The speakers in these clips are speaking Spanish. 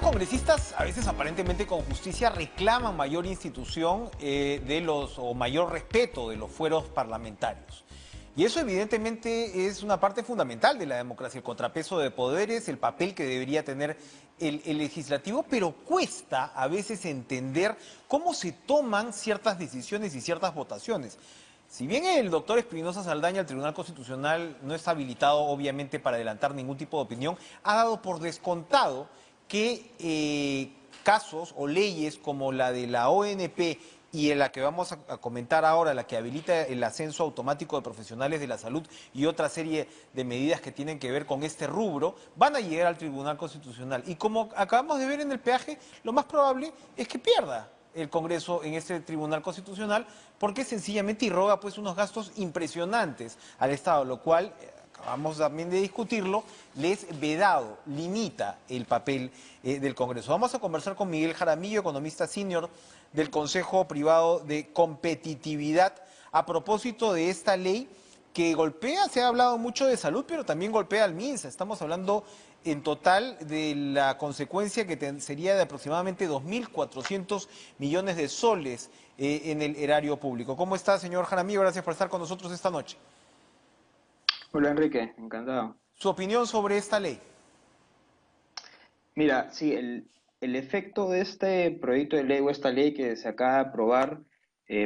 congresistas, a veces aparentemente con justicia, reclaman mayor institución o mayor respeto de los fueros parlamentarios. Y eso evidentemente es una parte fundamental de la democracia, el contrapeso de poderes, el papel que debería tener el legislativo, pero cuesta a veces entender cómo se toman ciertas decisiones y ciertas votaciones. Si bien el doctor Espinosa Saldaña, el Tribunal Constitucional, no está habilitado obviamente para adelantar ningún tipo de opinión, ha dado por descontado que casos o leyes como la de la ONP y en la que vamos a comentar ahora, la que habilita el ascenso automático de profesionales de la salud y otra serie de medidas que tienen que ver con este rubro, van a llegar al Tribunal Constitucional. Y como acabamos de ver en el peaje, lo más probable es que pierda el Congreso en este Tribunal Constitucional porque sencillamente irroga pues unos gastos impresionantes al Estado, lo cual, acabamos también de discutirlo, le es vedado, limita el papel del Congreso. Vamos a conversar con Miguel Jaramillo, economista senior del Consejo Privado de Competitividad, a propósito de esta ley que golpea, se ha hablado mucho de salud, pero también golpea al MINSA. Estamos hablando en total de la consecuencia que sería de aproximadamente 2.400 millones de soles en el erario público. ¿Cómo está, señor Jaramillo? Gracias por estar con nosotros esta noche. Hola Enrique, encantado. Su opinión sobre esta ley. Mira, sí, el efecto de este proyecto de ley o esta ley que se acaba de aprobar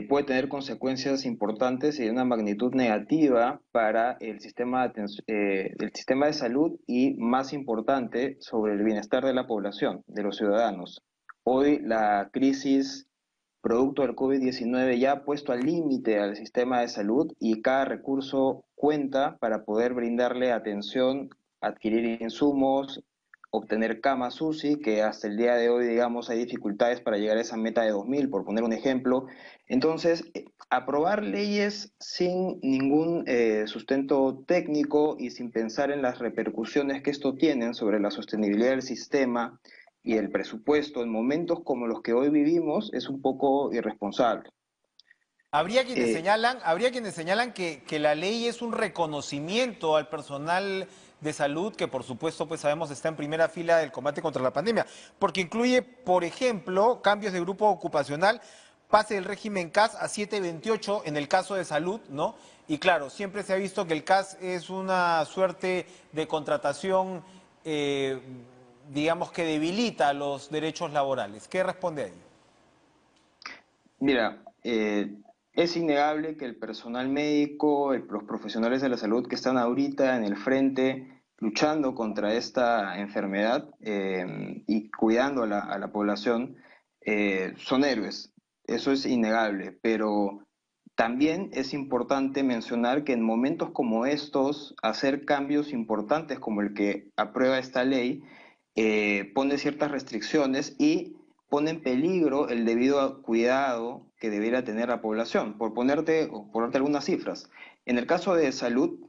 puede tener consecuencias importantes y de una magnitud negativa para el sistema de salud y, más importante, sobre el bienestar de la población, de los ciudadanos. Hoy la crisis producto del COVID-19 ya ha puesto al límite al sistema de salud y cada recurso cuenta para poder brindarle atención, adquirir insumos, obtener camas UCI, que hasta el día de hoy, digamos, hay dificultades para llegar a esa meta de 2.000, por poner un ejemplo. Entonces, aprobar leyes sin ningún sustento técnico y sin pensar en las repercusiones que esto tiene sobre la sostenibilidad del sistema y el presupuesto en momentos como los que hoy vivimos es un poco irresponsable. Eh, Habría quienes señalan que la ley es un reconocimiento al personal de salud que por supuesto pues sabemos está en primera fila del combate contra la pandemia, porque incluye, por ejemplo, cambios de grupo ocupacional, pase del régimen CAS a 728 en el caso de salud, ¿no? Y claro, siempre se ha visto que el CAS es una suerte de contratación, eh, digamos que debilita los derechos laborales. ¿Qué responde a ello? Mira, es innegable que el personal médico, los profesionales de la salud que están ahorita en el frente luchando contra esta enfermedad y cuidando a la población, son héroes. Eso es innegable, pero también es importante mencionar que en momentos como estos, hacer cambios importantes como el que aprueba esta ley, pone ciertas restricciones y pone en peligro el debido cuidado que debiera tener la población. Por ponerte algunas cifras. En el caso de salud,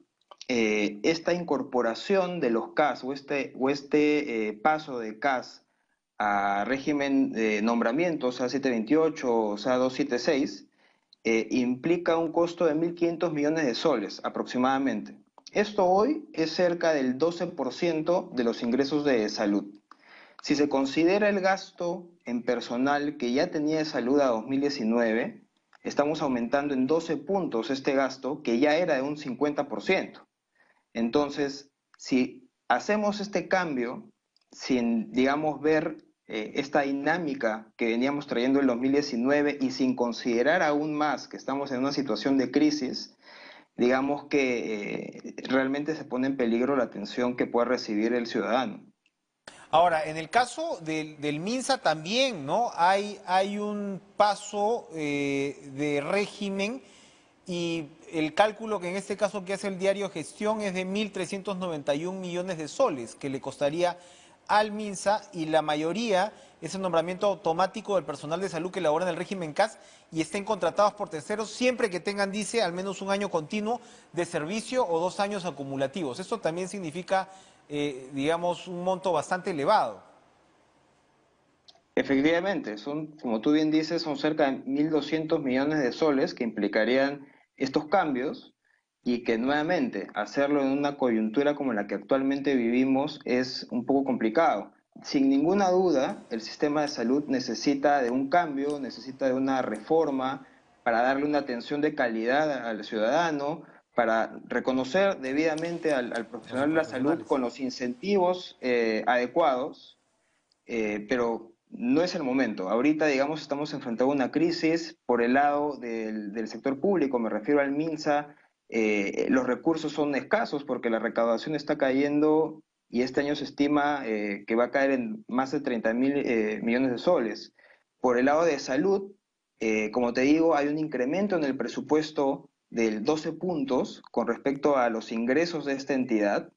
esta incorporación de los CAS o este paso de CAS a régimen de nombramiento, o sea, 728, o sea, 276, implica un costo de 1.500 millones de soles aproximadamente. Esto hoy es cerca del 12% de los ingresos de salud. Si se considera el gasto en personal que ya tenía de salud a 2019, estamos aumentando en 12 puntos este gasto que ya era de un 50%. Entonces, si hacemos este cambio sin, digamos, ver esta dinámica que veníamos trayendo en 2019 y sin considerar aún más que estamos en una situación de crisis, digamos que realmente se pone en peligro la atención que pueda recibir el ciudadano. Ahora, en el caso del MINSA también, ¿no? Hay un paso de régimen y el cálculo que en este caso que hace el diario Gestión es de 1.391 millones de soles que le costaría al MINSA y la mayoría es el nombramiento automático del personal de salud que labora en el régimen CAS y estén contratados por terceros siempre que tengan, dice, al menos un año continuo de servicio o 2 años acumulativos. Esto también significa, digamos, un monto bastante elevado. Efectivamente, son, como tú bien dices, son cerca de 1.200 millones de soles que implicarían estos cambios y que nuevamente hacerlo en una coyuntura como la que actualmente vivimos es un poco complicado. sin ninguna duda, el sistema de salud necesita de un cambio, necesita de una reforma para darle una atención de calidad al ciudadano, para reconocer debidamente al A sus profesional de la salud profesionales. con los incentivos adecuados, pero no es el momento. Ahorita, digamos, estamos enfrentando una crisis por el lado del sector público, me refiero al MINSA. Los recursos son escasos porque la recaudación está cayendo y este año se estima que va a caer en más de 30.000 millones de soles. Por el lado de salud, como te digo, hay un incremento en el presupuesto del 12 puntos con respecto a los ingresos de esta entidad.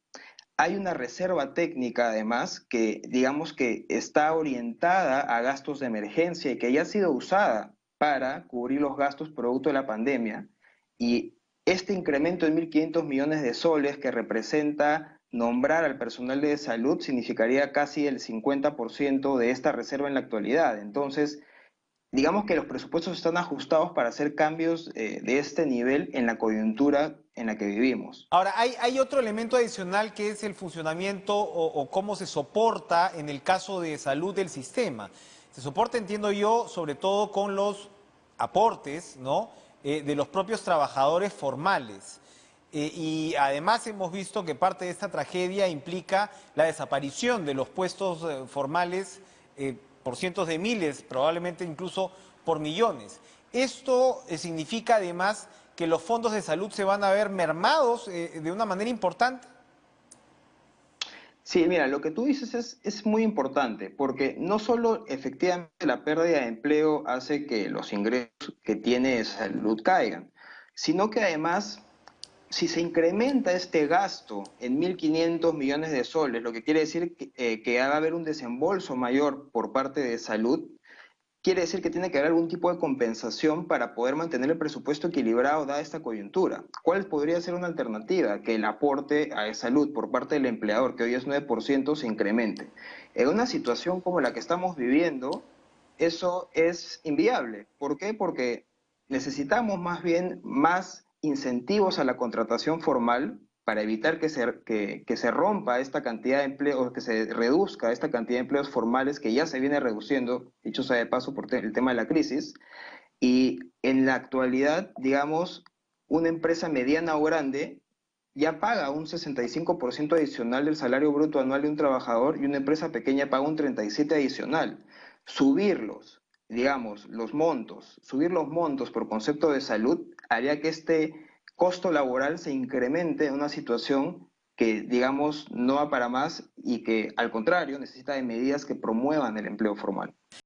Hay una reserva técnica, además, que digamos que está orientada a gastos de emergencia y que ya ha sido usada para cubrir los gastos producto de la pandemia. Y este incremento de 1.500 millones de soles que representa nombrar al personal de salud significaría casi el 50% de esta reserva en la actualidad. Entonces, digamos que los presupuestos están ajustados para hacer cambios de este nivel en la coyuntura en la que vivimos. Ahora, hay otro elemento adicional que es el funcionamiento o cómo se soporta en el caso de salud del sistema. Se soporta, entiendo yo, sobre todo con los aportes, ¿no? De los propios trabajadores formales. Y además hemos visto que parte de esta tragedia implica la desaparición de los puestos formales por cientos de miles, probablemente incluso por millones. Esto significa además que los fondos de salud se van a ver mermados de una manera importante. Sí, mira, lo que tú dices es muy importante, porque no solo efectivamente la pérdida de empleo hace que los ingresos que tiene salud caigan, sino que además, si se incrementa este gasto en 1.500 millones de soles, lo que quiere decir que va a haber un desembolso mayor por parte de salud, quiere decir que tiene que haber algún tipo de compensación para poder mantener el presupuesto equilibrado dada esta coyuntura. ¿Cuál podría ser una alternativa? Que el aporte a salud por parte del empleador, que hoy es 9%, se incremente. En una situación como la que estamos viviendo, eso es inviable. ¿Por qué? Porque necesitamos más bien más incentivos a la contratación formal para evitar que se rompa esta cantidad de empleos, que se reduzca esta cantidad de empleos formales que ya se viene reduciendo, dicho sea de paso, por el tema de la crisis. Y en la actualidad, digamos, una empresa mediana o grande ya paga un 65% adicional del salario bruto anual de un trabajador y una empresa pequeña paga un 37% adicional. Subirlos, digamos, subir los montos por concepto de salud haría que este costo laboral se incremente en una situación que, digamos, no va para más y que, al contrario, necesita de medidas que promuevan el empleo formal.